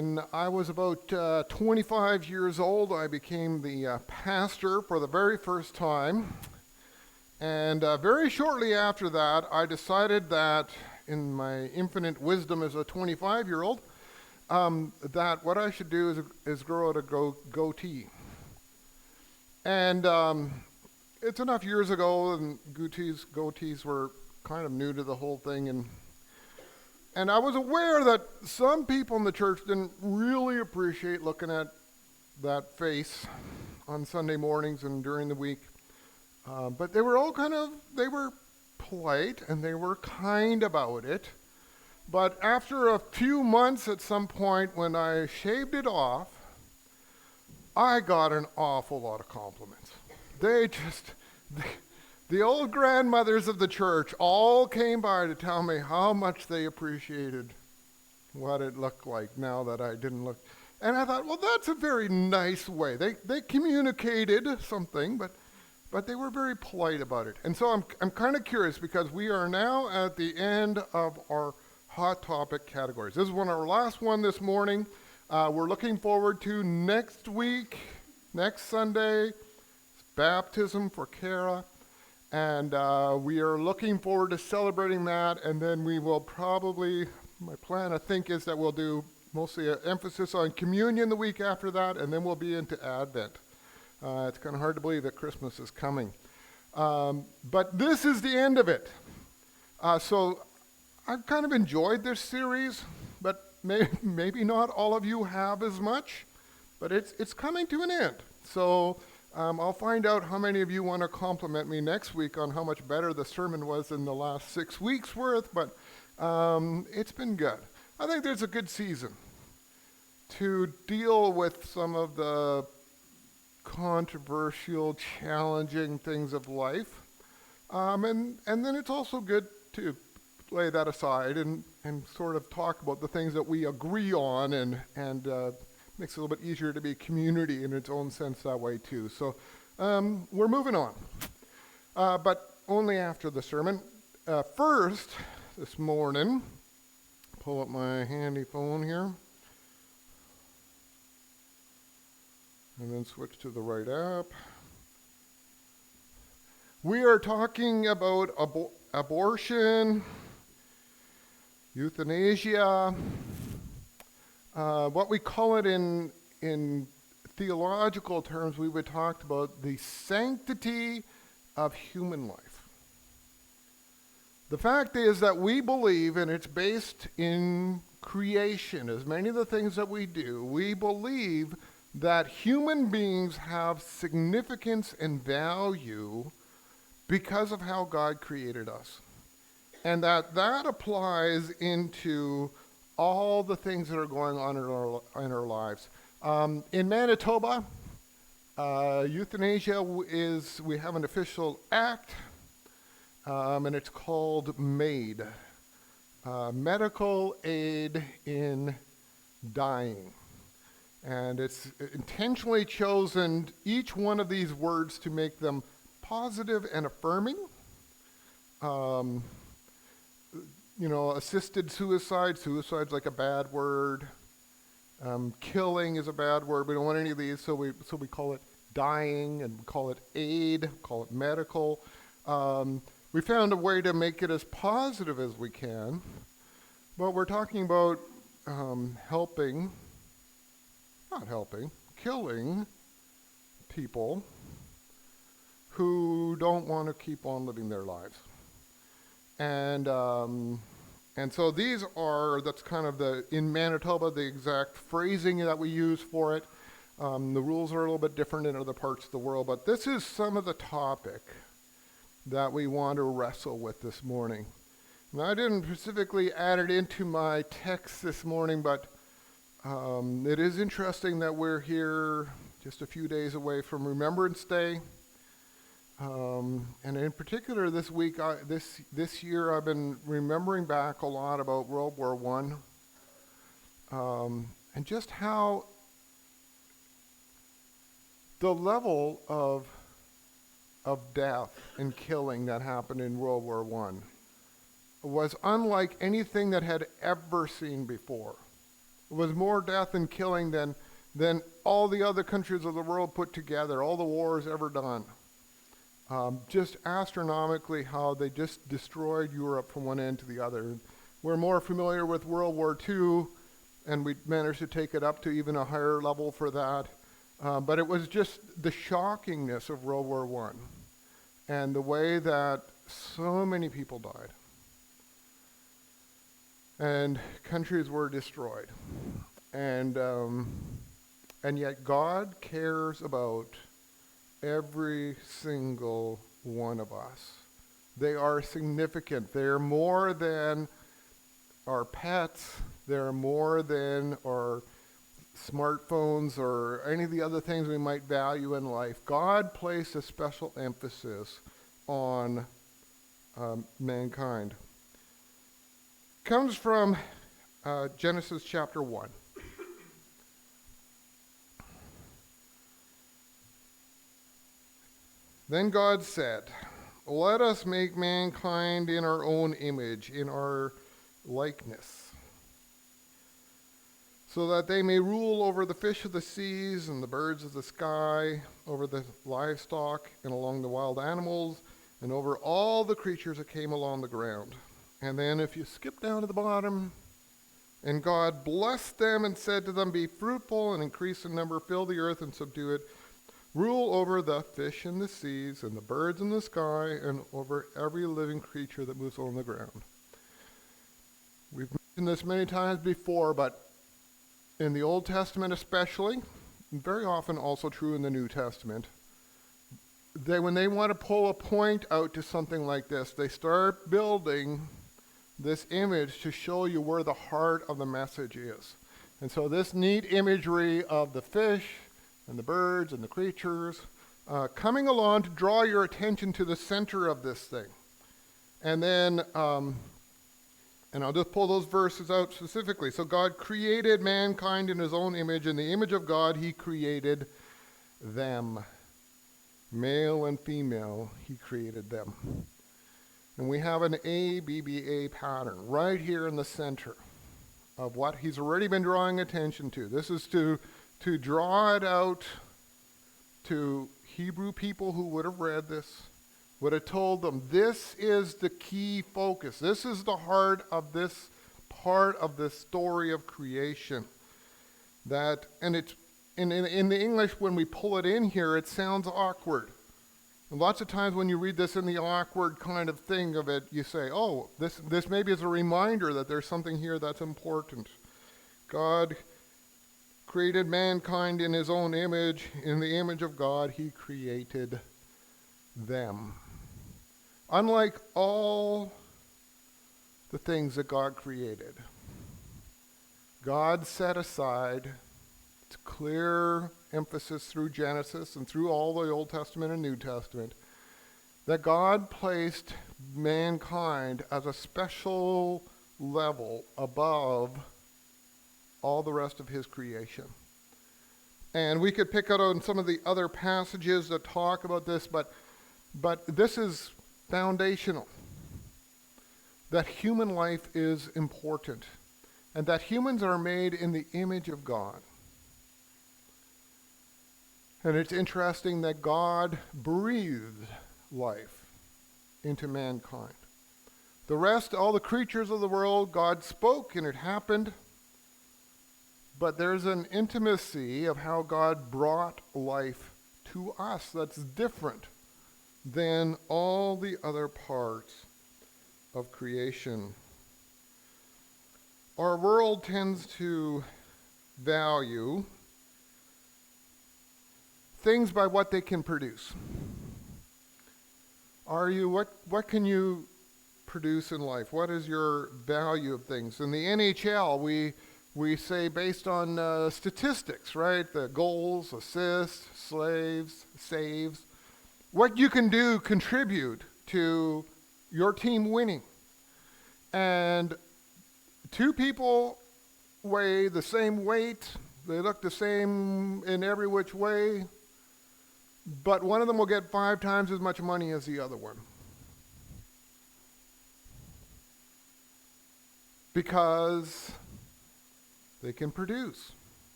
When I was about 25 years old, I became the pastor for the very first time. And very shortly after that, I decided that, in my infinite wisdom as a 25-year-old, that what I should do is grow out a goatee. And it's enough years ago, and goatees were kind of new to the whole thing, and I was aware that some people in the church didn't really appreciate looking at that face on Sunday mornings and during the week. But they were all they were polite and they were kind about it. But after a few months at some point when I shaved it off, I got an awful lot of compliments. The old grandmothers of the church all came by to tell me how much they appreciated what it looked like now that I didn't look. And I thought, well, that's a very nice way. They communicated something, but they were very polite about it. And so I'm kind of curious because we are now at the end of our hot topic categories. This is our last one this morning. We're looking forward to next week, next Sunday, baptism for Kara. And we are looking forward to celebrating that, and then we will probably, my plan I think is that we'll do mostly an emphasis on communion the week after that, and then we'll be into Advent. It's kind of hard to believe that Christmas is coming. But this is the end of it. So I've kind of enjoyed this series, but maybe not all of you have as much, but it's coming to an end. So I'll find out how many of you want to compliment me next week on how much better the sermon was than the last 6 weeks worth, but it's been good. I think there's a good season to deal with some of the controversial, challenging things of life. And then it's also good to lay that aside and sort of talk about the things that we agree on and makes it a little bit easier to be community in its own sense that way too. So we're moving on, but only after the sermon. First, this morning, pull up my handy phone here, and then switch to the right app. We are talking about abortion, euthanasia, what we call it in theological terms, we would talk about the sanctity of human life. The fact is that we believe, and it's based in creation, as many of the things that we do, we believe that human beings have significance and value because of how God created us. And that applies into all the things that are going on in our lives. In Manitoba, euthanasia we have an official act, and it's called MAID, Medical Aid in Dying. And it's intentionally chosen each one of these words to make them positive and affirming. Assisted suicide's like a bad word. Killing is a bad word. We don't want any of these, so we call it dying, and we call it aid, call it medical. We found a way to make it as positive as we can, but we're talking about killing people who don't want to keep on living their lives. And so that's kind of in Manitoba, the exact phrasing that we use for it. The rules are a little bit different in other parts of the world, but this is some of the topic that we want to wrestle with this morning. And I didn't specifically add it into my text this morning, but it is interesting that we're here just a few days away from Remembrance Day. And in particular this week, this year, I've been remembering back a lot about World War I, and just how the level of death and killing that happened in World War I was unlike anything that had ever seen before. It was more death and killing than all the other countries of the world put together, all the wars ever done. Just astronomically how they just destroyed Europe from one end to the other. We're more familiar with World War II, and we managed to take it up to even a higher level for that. But it was just the shockingness of World War I and the way that so many people died. And countries were destroyed. And yet God cares about every single one of us. They are significant. They're more than our pets. They're more than our smartphones or any of the other things we might value in life. God placed a special emphasis on mankind. Comes from Genesis chapter 1. Then God said, "Let us make mankind in our own image, in our likeness, so that they may rule over the fish of the seas and the birds of the sky, over the livestock and along the wild animals, and over all the creatures that came along the ground." And then if you skip down to the bottom, and God blessed them and said to them, "Be fruitful and increase in number, fill the earth and subdue it. Rule over the fish in the seas and the birds in the sky and over every living creature that moves on the ground." We've mentioned this many times before, but in the Old Testament especially, and very often also true in the New Testament, when they want to pull a point out to something like this, they start building this image to show you where the heart of the message is. And so this neat imagery of the fish and the birds and the creatures coming along to draw your attention to the center of this thing. And then, and I'll just pull those verses out specifically. So God created mankind in his own image. In the image of God, he created them. Male and female, he created them. And we have an ABBA pattern right here in the center of what he's already been drawing attention to. This is to draw it out to Hebrew people who would have read this, would have told them, this is the key focus. This is the heart of this part of the story of creation. That, and it's in the English, when we pull it in here, it sounds awkward. And lots of times when you read this in the awkward kind of thing of it, you say, oh, this maybe is a reminder that there's something here that's important. God created mankind in his own image. In the image of God, he created them. Unlike all the things that God created, God set aside, it's clear emphasis through Genesis and through all the Old Testament and New Testament, that God placed mankind as a special level above all the rest of his creation. And we could pick out on some of the other passages that talk about this, but this is foundational. That human life is important, and that humans are made in the image of God. And it's interesting that God breathed life into mankind. The rest, all the creatures of the world, God spoke and it happened. But there's an intimacy of how God brought life to us that's different than all the other parts of creation. Our world tends to value things by what they can produce. What can you produce in life? What is your value of things? In the NHL, we say based on statistics, right? The goals, assists, saves, what you can do, contribute to your team winning. And two people weigh the same weight, they look the same in every which way, but one of them will get 5 times as much money as the other one. Because They can produce.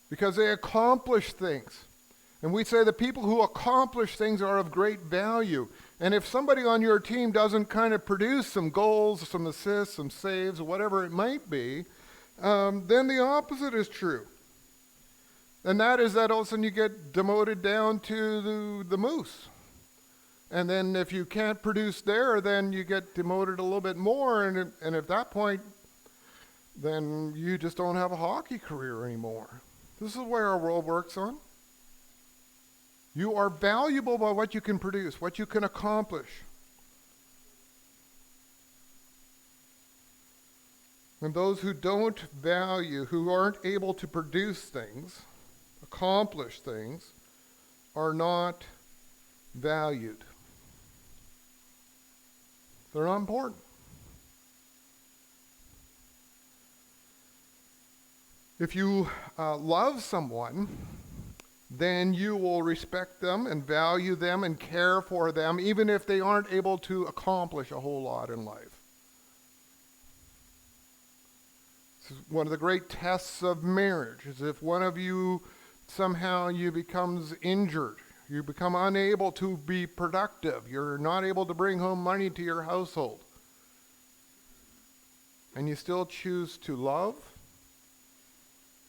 Because they accomplish things. And we say the people who accomplish things are of great value. And if somebody on your team doesn't kind of produce some goals, some assists, some saves, whatever it might be, then the opposite is true. And that is that all of a sudden you get demoted down to the moose. And then if you can't produce there, then you get demoted a little bit more. And at that point, then you just don't have a hockey career anymore. This is the way our world works on. You are valuable by what you can produce, what you can accomplish. And those who don't value, who aren't able to produce things, accomplish things, are not valued. They're not important. If you love someone, then you will respect them and value them and care for them, even if they aren't able to accomplish a whole lot in life. This is one of the great tests of marriage, is if one of you somehow becomes injured, you become unable to be productive, you're not able to bring home money to your household, and you still choose to love.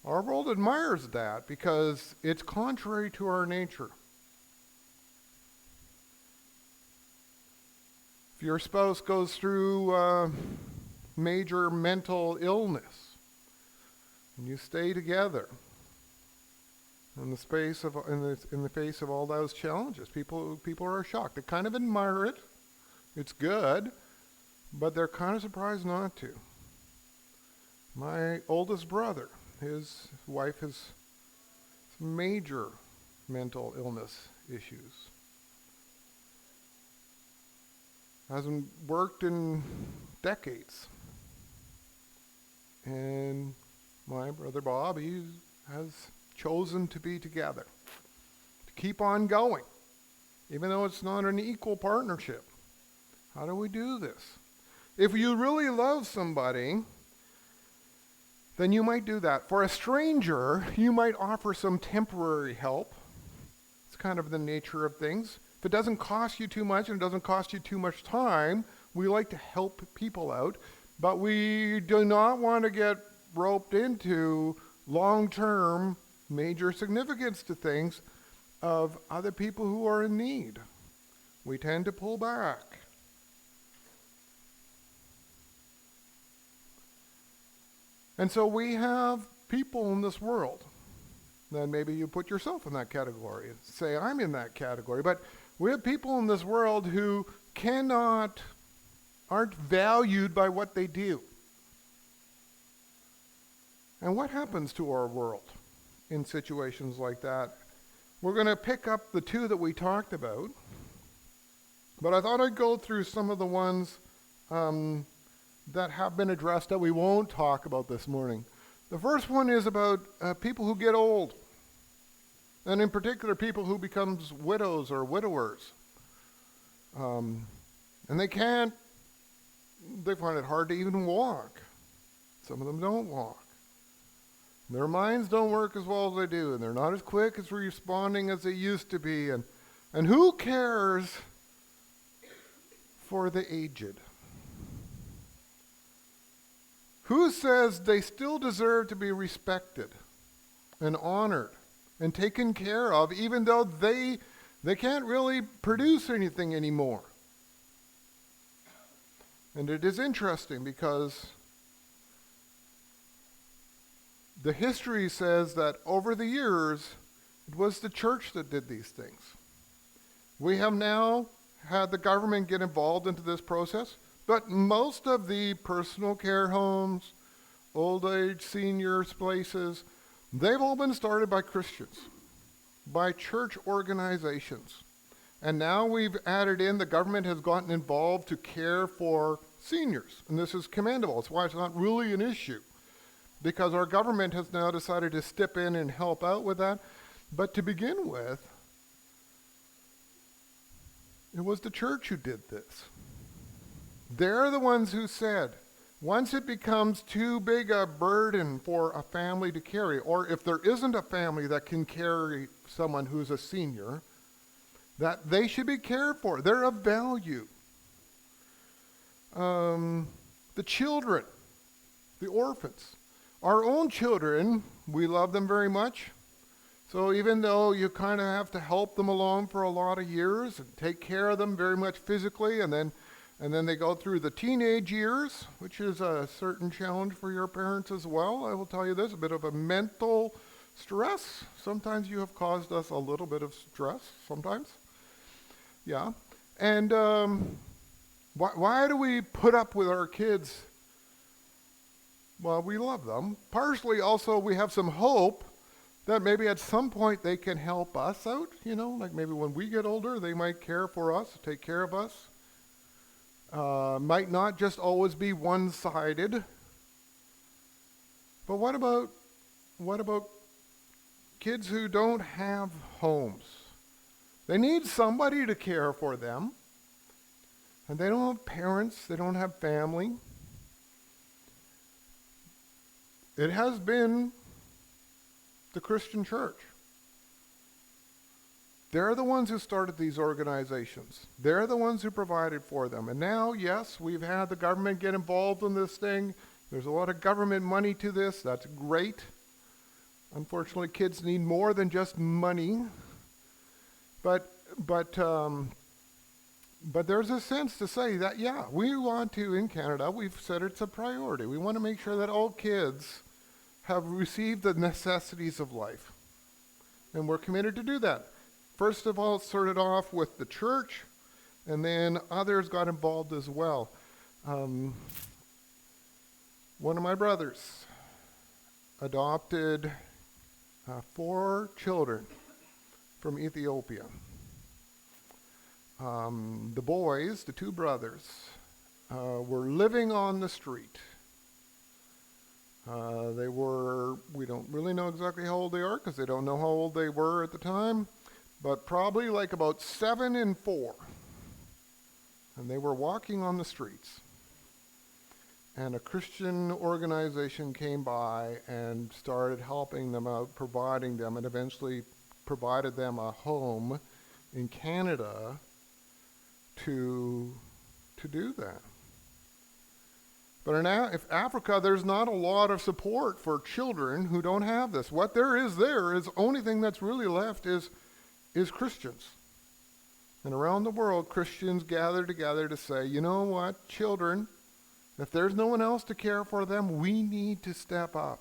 Our world admires that because it's contrary to our nature. If your spouse goes through major mental illness and you stay together in the face of all those challenges, people are shocked. They kind of admire it. It's good, but they're kind of surprised not to. My oldest brother, his wife has major mental illness issues. Hasn't worked in decades. And my brother Bob, he has chosen to be together, to keep on going, even though it's not an equal partnership. How do we do this? If you really love somebody, then you might do that. For a stranger, you might offer some temporary help. It's kind of the nature of things. If it doesn't cost you too much and it doesn't cost you too much time, we like to help people out, but we do not want to get roped into long-term major significance to things of other people who are in need. We tend to pull back. And so we have people in this world. Then maybe you put yourself in that category and say, I'm in that category. But we have people in this world who aren't valued by what they do. And what happens to our world in situations like that? We're going to pick up the two that we talked about. But I thought I'd go through some of the ones that have been addressed that we won't talk about this morning. The first one is about people who get old, and in particular people who becomes widows or widowers. And they find it hard to even walk. Some of them don't walk. Their minds don't work as well as they do, and they're not as quick as responding as they used to be. And who cares for the aged? Who says they still deserve to be respected and honored and taken care of, even though they can't really produce anything anymore? And it is interesting because the history says that over the years, it was the church that did these things. We have now had the government get involved into this process. But most of the personal care homes, old age seniors places, they've all been started by Christians, by church organizations. And now we've added in, the government has gotten involved to care for seniors. And this is commendable. It's why it's not really an issue, because our government has now decided to step in and help out with that. But to begin with, it was the church who did this. They're the ones who said, Once it becomes too big a burden for a family to carry, or if there isn't a family that can carry someone who's a senior, that they should be cared for. They're of value. The children, the orphans, our own children, we love them very much. So even though you kind of have to help them along for a lot of years and take care of them very much physically, and then they go through the teenage years, which is a certain challenge for your parents as well. I will tell you this, a bit of a mental stress. Sometimes you have caused us a little bit of stress, sometimes. Yeah. And why do we put up with our kids? Well, we love them. Partially also we have some hope that maybe at some point they can help us out, like maybe when we get older, they might care for us, take care of us. Might not just always be one-sided. But what about kids who don't have homes? They need somebody to care for them. And they don't have parents, they don't have family. It has been the Christian church. They're the ones who started these organizations. They're the ones who provided for them. And now, yes, we've had the government get involved in this thing. There's a lot of government money to this. That's great. Unfortunately, kids need more than just money. But there's a sense to say that, yeah, we want to, in Canada, we've said it's a priority. We want to make sure that all kids have received the necessities of life. And we're committed to do that. First of all, it started off with the church, and then others got involved as well. One of my brothers adopted 4 children from Ethiopia. The boys, the 2 brothers, were living on the street. We don't really know exactly how old they are because they don't know how old they were at the time, but probably like about 7 and 4. And they were walking on the streets. And a Christian organization came by and started helping them out, providing them, and eventually provided them a home in Canada to do that. But in Africa, there's not a lot of support for children who don't have this. What there is the only thing that's really left is Christians. And around the world, Christians gather together to say, you know what, children, if there's no one else to care for them, we need to step up.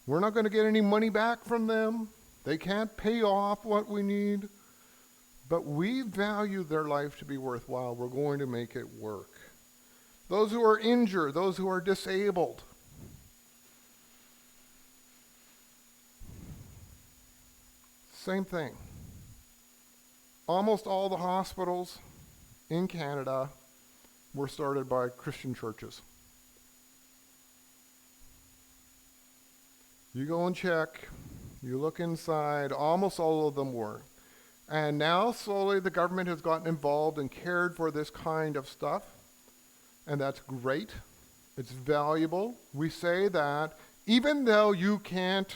We're not going to get any money back from them. They can't pay off what we need. But we value their life to be worthwhile. We're going to make it work. Those who are injured, those who are disabled. Same thing. Almost all the hospitals in Canada were started by Christian churches. You go and check, you look inside, almost all of them were. And now slowly the government has gotten involved and cared for this kind of stuff. And that's great. It's valuable. We say that even though you can't,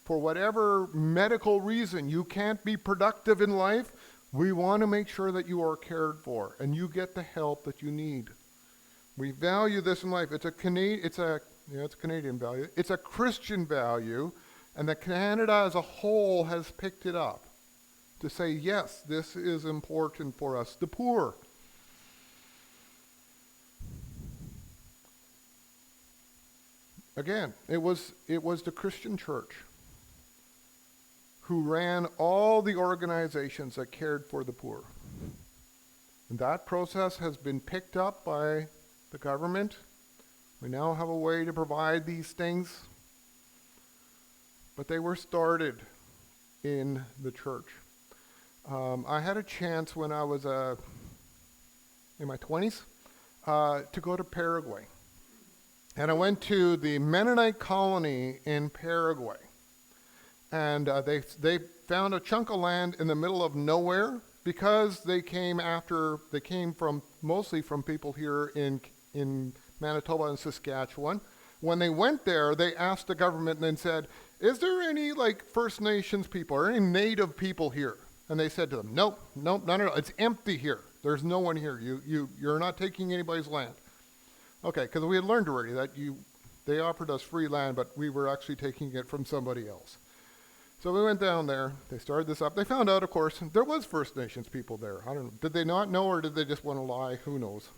for whatever medical reason, you can't be productive in life, we want to make sure that you are cared for and you get the help that you need. We value this in life. It's a Canadian value. It's a Christian value, and that Canada as a whole has picked it up to say, yes, this is important for us. The poor. Again, it was the Christian church who ran all the organizations that cared for the poor. And that process has been picked up by the government. We now have a way to provide these things. But they were started in the church. I had a chance when I was in my 20s to go to Paraguay. And I went to the Mennonite colony in Paraguay. And they found a chunk of land in the middle of nowhere. because they came from mostly from people here in Manitoba and Saskatchewan. When they went there, they asked the government and then said, is there any like First Nations people or any Native people here? And they said to them, nope, none at all. It's empty here. There's no one here. You're not taking anybody's land. Okay, because we had learned already that they offered us free land, but we were actually taking it from somebody else. So we went down there. They started this up. They found out, of course, there was First Nations people there. I don't know. Did they not know, or did they just want to lie? Who knows?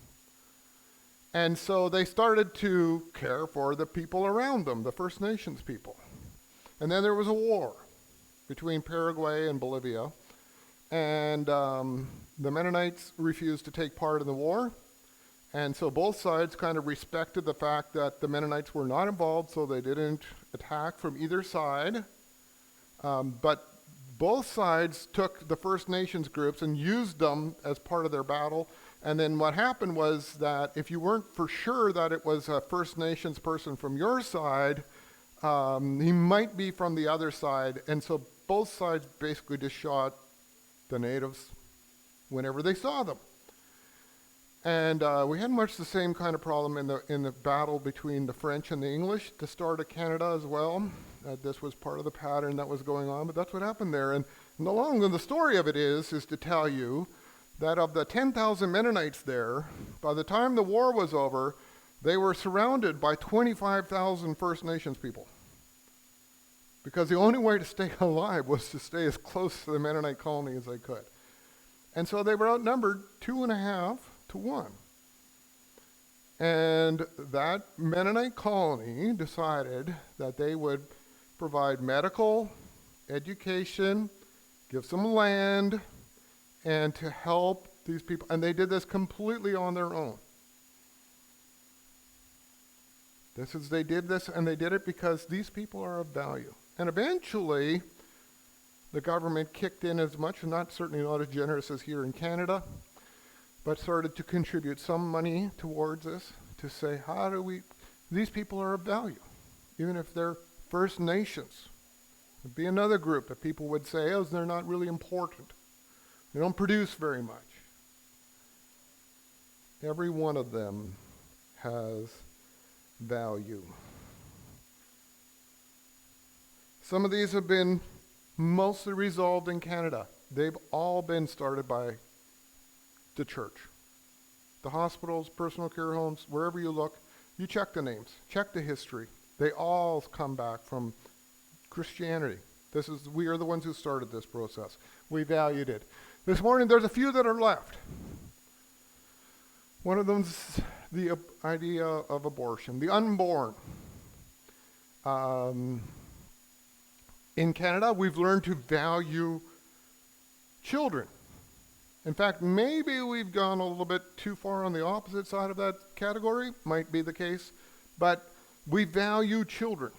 And so they started to care for the people around them, the First Nations people. And then there was a war between Paraguay and Bolivia. And the Mennonites refused to take part in the war. And so both sides kind of respected the fact that the Mennonites were not involved, so they didn't attack from either side. But both sides took the First Nations groups and used them as part of their battle. And then what happened was that if you weren't for sure that it was a First Nations person from your side, he might be from the other side. And so both sides basically just shot the natives whenever they saw them. And we had much the same kind of problem in the battle between the French and the English at the start of Canada as well. This was part of the pattern that was going on, but that's what happened there. And the story of it is to tell you that of the 10,000 Mennonites there, by the time the war was over, they were surrounded by 25,000 First Nations people. Because the only way to stay alive was to stay as close to the Mennonite colony as they could. And so they were outnumbered 2.5 to 1. And that Mennonite colony decided that they would provide medical, education, give some land, and to help these people. And they did this completely on their own. They did this, and they did it because these people are of value. And eventually, the government kicked in as much, and certainly not as generous as here in Canada, but started to contribute some money towards this to say, these people are of value, even if they're First Nations. There'd be another group that people would say, they're not really important. They don't produce very much. Every one of them has value. Some of these have been mostly resolved in Canada. They've all been started by the church. The hospitals, personal care homes, wherever you look, you check the names, check the history. They all come back from Christianity. We are the ones who started this process. We valued it. This morning, there's a few that are left. One of them's the idea of abortion, the unborn. In Canada, we've learned to value children. In fact, maybe we've gone a little bit too far on the opposite side of that category, might be the case, but we value children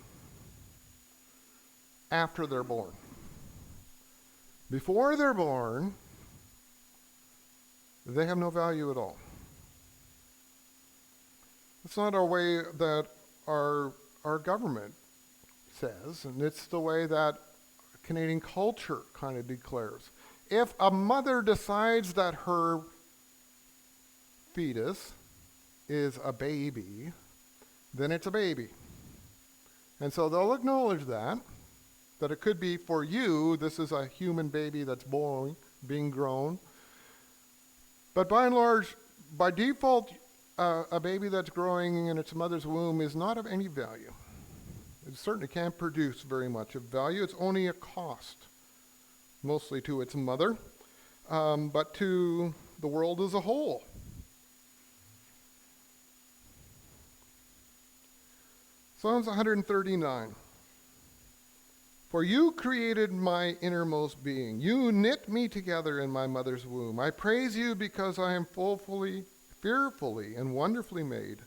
after they're born. Before they're born, they have no value at all. It's not our way that our government says, and it's the way that Canadian culture kind of declares. If a mother decides that her fetus is a baby, then it's a baby. And so they'll acknowledge that it could be for you, this is a human baby that's being grown. But by and large, by default, a baby that's growing in its mother's womb is not of any value. It certainly can't produce very much of value. It's only a cost, mostly to its mother, but to the world as a whole. Psalms 139. For you created my innermost being. You knit me together in my mother's womb. I praise you because I am fearfully and wonderfully made.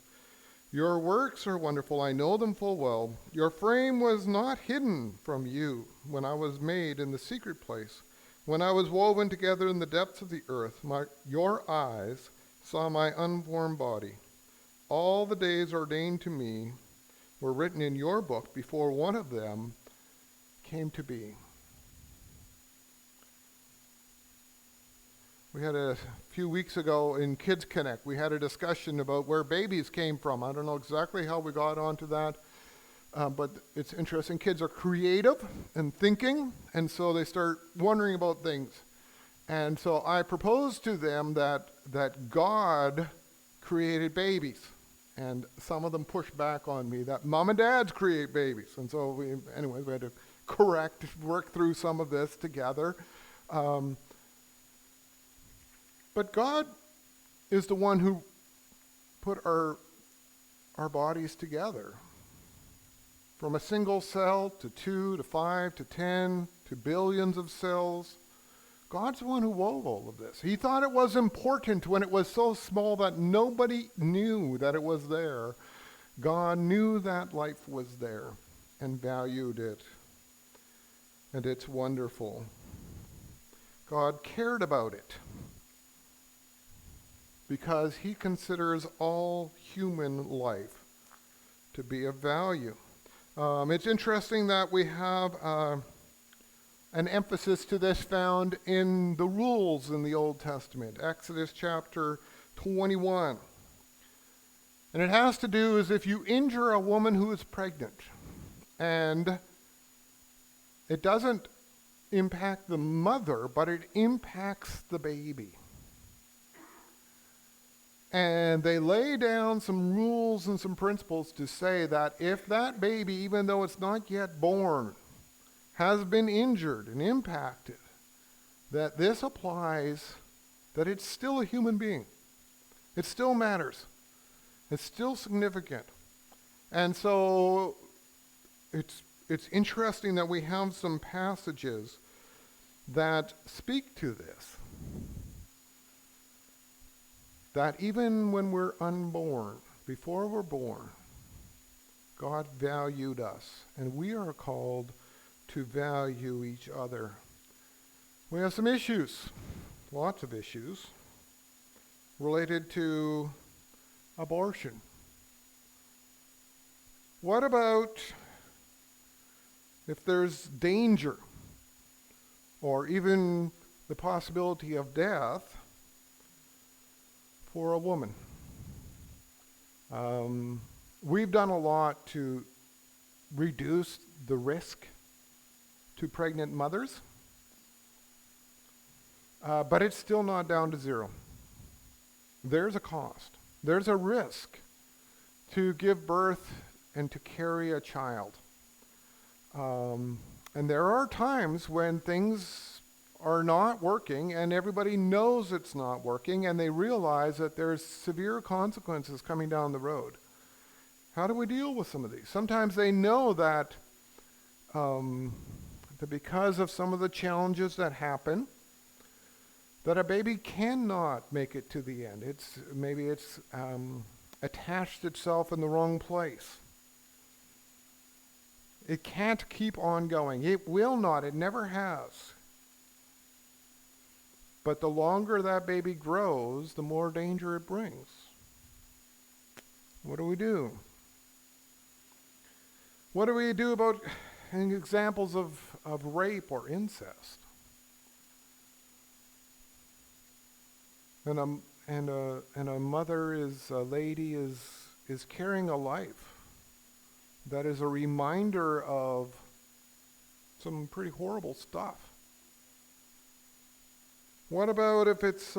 Your works are wonderful. I know them full well. Your frame was not hidden from you when I was made in the secret place. When I was woven together in the depths of the earth, your eyes saw my unformed body. All the days ordained to me were written in your book before one of them came to be. We had a few weeks ago in Kids Connect, we had a discussion about where babies came from. I don't know exactly how we got onto that, but it's interesting. Kids are creative and thinking, and so they start wondering about things. And so I proposed to them that God created babies. And some of them pushed back on me that mom and dads create babies. And so we had to work through some of this together. But God is the one who put our bodies together. From a single cell to 2 to 5 to 10 to billions of cells. God's the one who wove all of this. He thought it was important when it was so small that nobody knew that it was there. God knew that life was there and valued it. And it's wonderful. God cared about it because he considers all human life to be of value. It's interesting that we have an emphasis to this found in the rules in the Old Testament, Exodus chapter 21. And it has to do is if you injure a woman who is pregnant, and it doesn't impact the mother, but it impacts the baby. And they lay down some rules and some principles to say that if that baby, even though it's not yet born, has been injured and impacted, that this applies, that it's still a human being. It still matters. It's still significant. And so it's interesting that we have some passages that speak to this. That even when we're unborn, before we're born, God valued us, and we are called to value each other. We have some issues, lots of issues, related to abortion. What about if there's danger, or even the possibility of death, for a woman? We've done a lot to reduce the risk to pregnant mothers, but it's still not down to zero. There's a cost. There's a risk to give birth and to carry a child. And there are times when things are not working and everybody knows it's not working and they realize that there's severe consequences coming down the road. How do we deal with some of these? Sometimes they know that because of some of the challenges that happen, that a baby cannot make it to the end. Maybe it's attached itself in the wrong place. It can't keep on going. It will not. It never has. But the longer that baby grows, the more danger it brings. What do we do? What do we do about examples of rape or incest? And a mother a lady is carrying a life that is a reminder of some pretty horrible stuff. What about if it's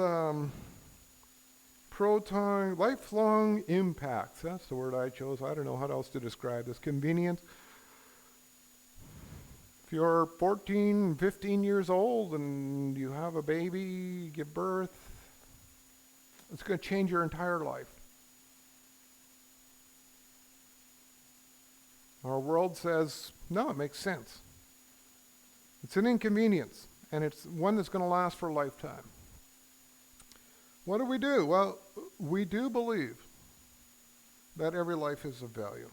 lifelong impacts? That's the word I chose. I don't know how else to describe this. Convenience. If you're 14, 15 years old and you have a baby, give birth, it's going to change your entire life. Our world says, no, it makes sense. It's an inconvenience. And it's one that's going to last for a lifetime. What do? Well, we do believe that every life is of value.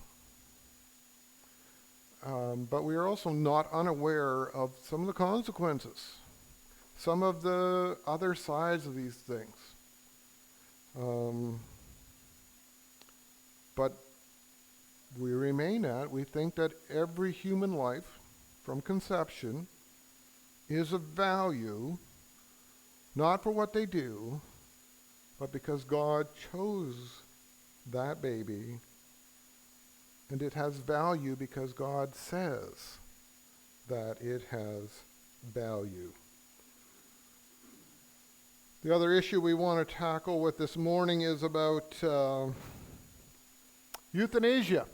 But we are also not unaware of some of the consequences, some of the other sides of these things. But we think that every human life from conception is of value not for what they do, but because God chose that baby, and it has value because God says that it has value. The other issue we want to tackle with this morning is about euthanasia.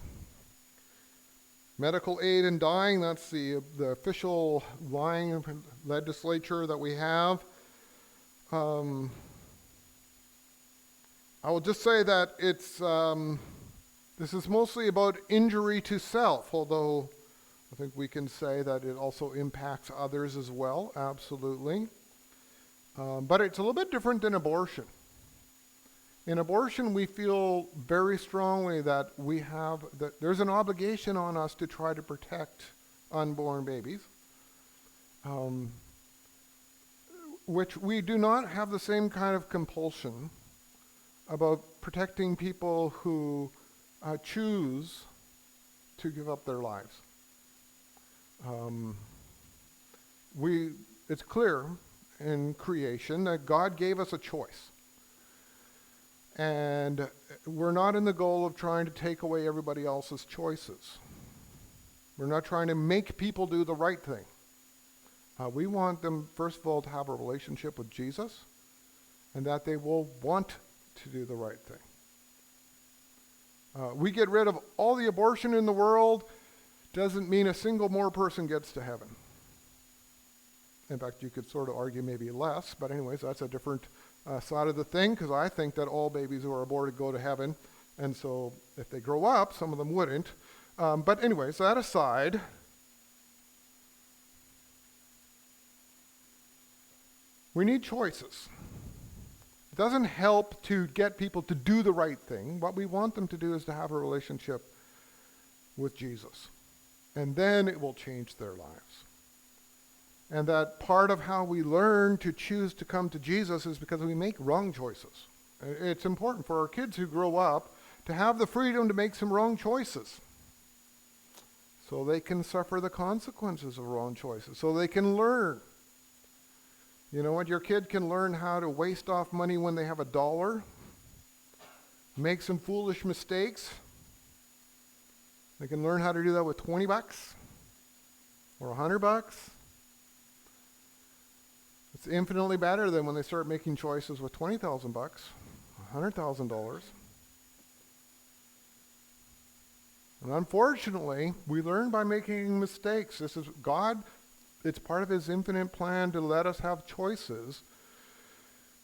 Medical aid in dying, that's the official lying legislature that we have. I will just say that this is mostly about injury to self, although I think we can say that it also impacts others as well, absolutely. But it's a little bit different than abortion. In abortion, we feel very strongly that there's an obligation on us to try to protect unborn babies, which we do not have the same kind of compulsion about protecting people who choose to give up their lives. It's clear in creation that God gave us a choice. And we're not in the goal of trying to take away everybody else's choices. We're not trying to make people do the right thing. We want them, first of all, to have a relationship with Jesus, and that they will want to do the right thing. We get rid of all the abortion in the world, doesn't mean a single more person gets to heaven. In fact, you could sort of argue maybe less, but anyways, that's a different side of the thing, because I think that all babies who are aborted go to heaven, and so if they grow up, some of them wouldn't. But anyways, that aside, we need choices. It doesn't help to get people to do the right thing. What we want them to do is to have a relationship with Jesus, and then it will change their lives. And that part of how we learn to choose to come to Jesus is because we make wrong choices. It's important for our kids who grow up to have the freedom to make some wrong choices, so they can suffer the consequences of wrong choices, so they can learn. You know what? Your kid can learn how to waste off money when they have $1, make some foolish mistakes. They can learn how to do that with $20 or $100. It's infinitely better than when they start making choices with $20,000, $100,000. And unfortunately, we learn by making mistakes. This is God, it's part of his infinite plan to let us have choices,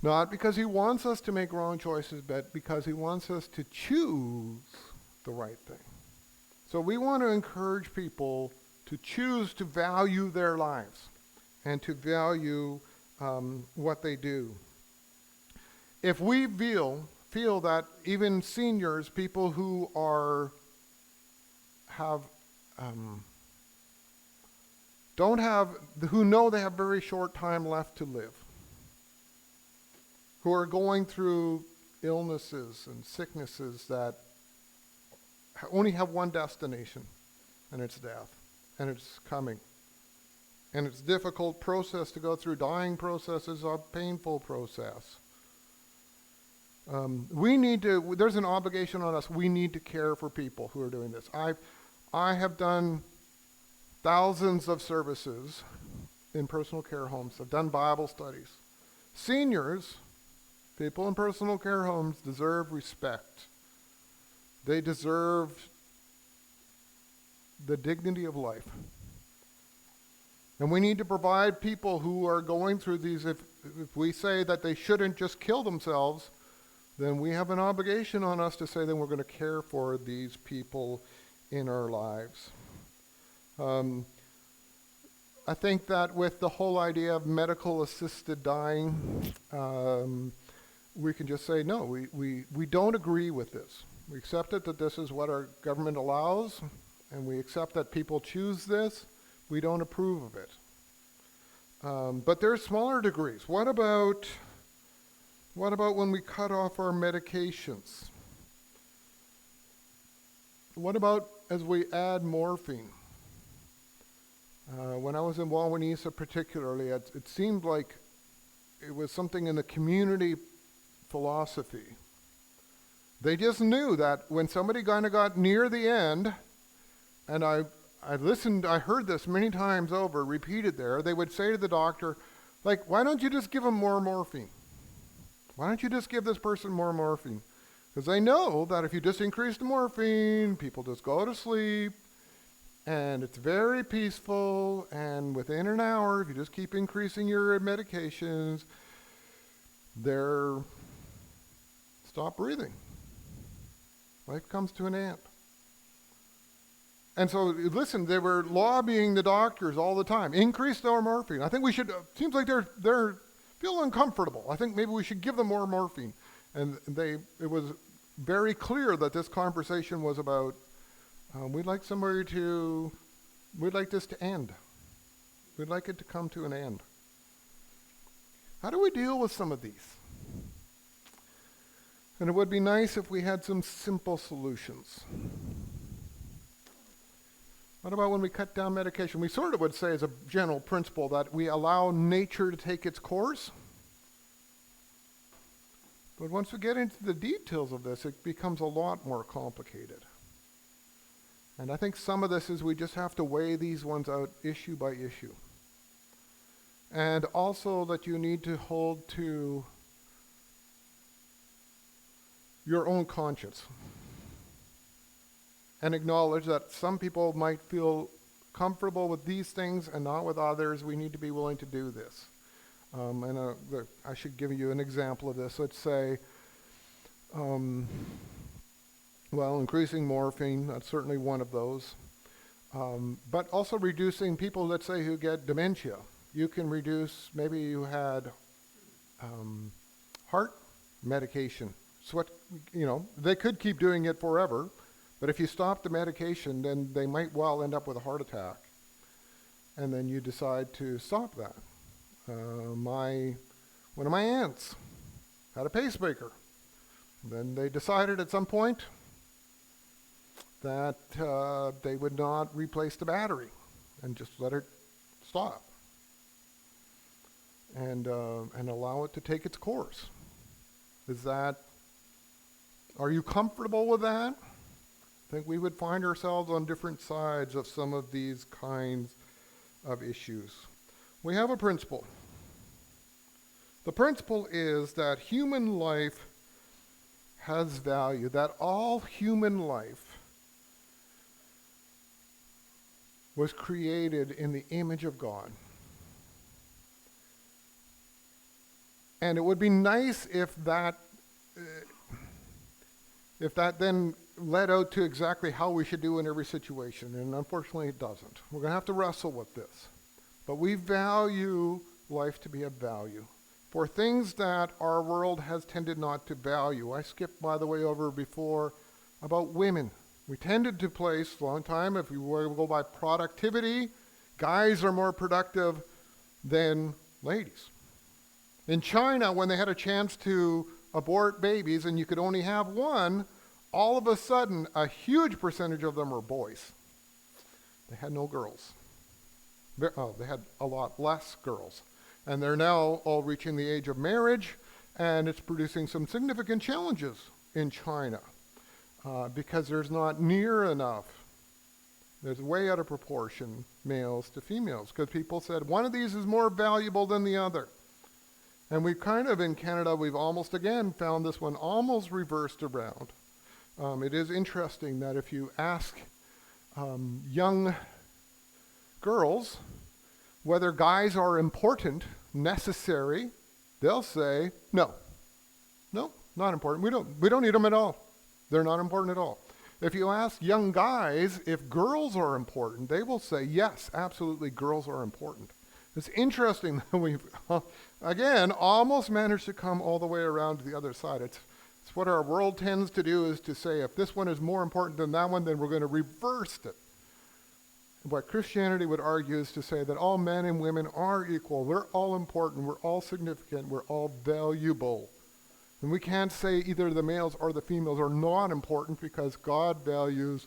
not because he wants us to make wrong choices, but because he wants us to choose the right thing. So we want to encourage people to choose to value their lives and to value what they do. If we feel that even seniors, people who who know they have very short time left to live, who are going through illnesses and sicknesses that only have one destination, and it's death, and it's coming. And it's a difficult process to go through. Dying process is a painful process. There's an obligation on us. We need to care for people who are doing this. I have done thousands of services in personal care homes. I've done Bible studies. Seniors, people in personal care homes, deserve respect. They deserve the dignity of life. And we need to provide people who are going through these. If we say that they shouldn't just kill themselves, then we have an obligation on us to say that we're going to care for these people in our lives. I think that with the whole idea of medical assisted dying, we can just say, no, we don't agree with this. We accept it that this is what our government allows, and we accept that people choose this. We don't approve of it. But there are smaller degrees. What about when we cut off our medications? What about as we add morphine? When I was in Wawanesa particularly, it seemed like it was something in the community philosophy. They just knew that when somebody kind of got near the end, and I heard this many times over, repeated there, they would say to the doctor, like, why don't you just give them more morphine? Why don't you just give this person more morphine? Because they know that if you just increase the morphine, people just go to sleep, and it's very peaceful, and within an hour, if you just keep increasing your medications, they're stop breathing. Life comes to an end. And so, listen, they were lobbying the doctors all the time. Increase their morphine. I think we should, seems like they're feel uncomfortable. I think maybe we should give them more morphine. And it was very clear that this conversation was about, we'd like this to end. We'd like it to come to an end. How do we deal with some of these? And it would be nice if we had some simple solutions. What about when we cut down medication? We sort of would say as a general principle that we allow nature to take its course. But once we get into the details of this, it becomes a lot more complicated. And I think some of this is we just have to weigh these ones out issue by issue. And also that you need to hold to your own conscience. And acknowledge that some people might feel comfortable with these things and not with others. We need to be willing to do this. I should give you an example of this. Let's say, increasing morphine, that's certainly one of those. But also reducing people, let's say, who get dementia. You can reduce, maybe you had heart medication. They could keep doing it forever. But if you stop the medication, then they might well end up with a heart attack. And then you decide to stop that. One of my aunts had a pacemaker. Then they decided at some point that they would not replace the battery and just let it stop. And allow it to take its course. Are you comfortable with that? I think we would find ourselves on different sides of some of these kinds of issues. We have a principle. The principle is that human life has value, that all human life was created in the image of God. And it would be nice if that then led out to exactly how we should do in every situation, and unfortunately it doesn't. We're going to have to wrestle with this. But we value life to be of value for things that our world has tended not to value. I skipped, by the way, over before about women. We tended to place, a long time, if we were to go by productivity, guys are more productive than ladies. In China, when they had a chance to abort babies and you could only have one, all of a sudden, a huge percentage of them were boys. They had no girls. They had a lot less girls. And they're now all reaching the age of marriage, and it's producing some significant challenges in China because there's not near enough. There's way out of proportion males to females because people said one of these is more valuable than the other. And we've kind of, in Canada, we've almost again found this one almost reversed around. It is interesting that if you ask young girls whether guys are important, necessary, they'll say, no, not important. We don't need them at all. They're not important at all. If you ask young guys if girls are important, they will say, yes, absolutely, girls are important. It's interesting that we've, again, almost managed to come all the way around to the other side. It's what our world tends to do, is to say if this one is more important than that one, then we're going to reverse it. What Christianity would argue is to say that all men and women are equal. We're all important. We're all significant. We're all valuable. And we can't say either the males or the females are not important because God values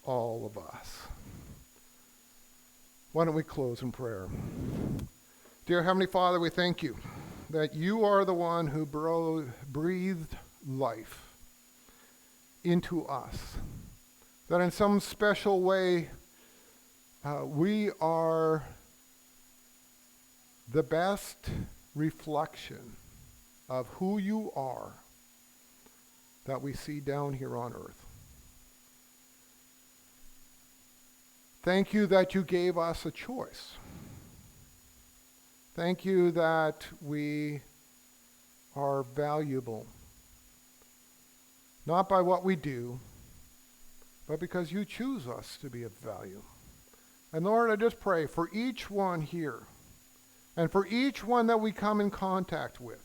all of us. Why don't we close in prayer? Dear Heavenly Father, we thank you that you are the one who breathed life into us. That in some special way, we are the best reflection of who you are that we see down here on earth. Thank you that you gave us a choice. Thank you that we are valuable, not by what we do, but because you choose us to be of value. And Lord, I just pray for each one here, and for each one that we come in contact with,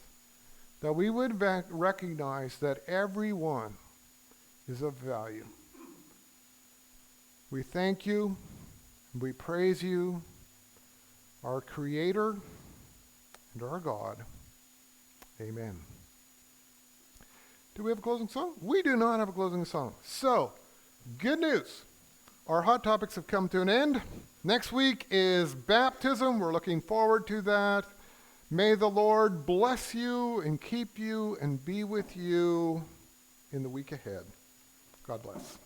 that we would recognize that everyone is of value. We thank you, we praise you, our Creator and our God. Amen. Do we have a closing song? We do not have a closing song. So, good news. Our hot topics have come to an end. Next week is baptism. We're looking forward to that. May the Lord bless you and keep you and be with you in the week ahead. God bless.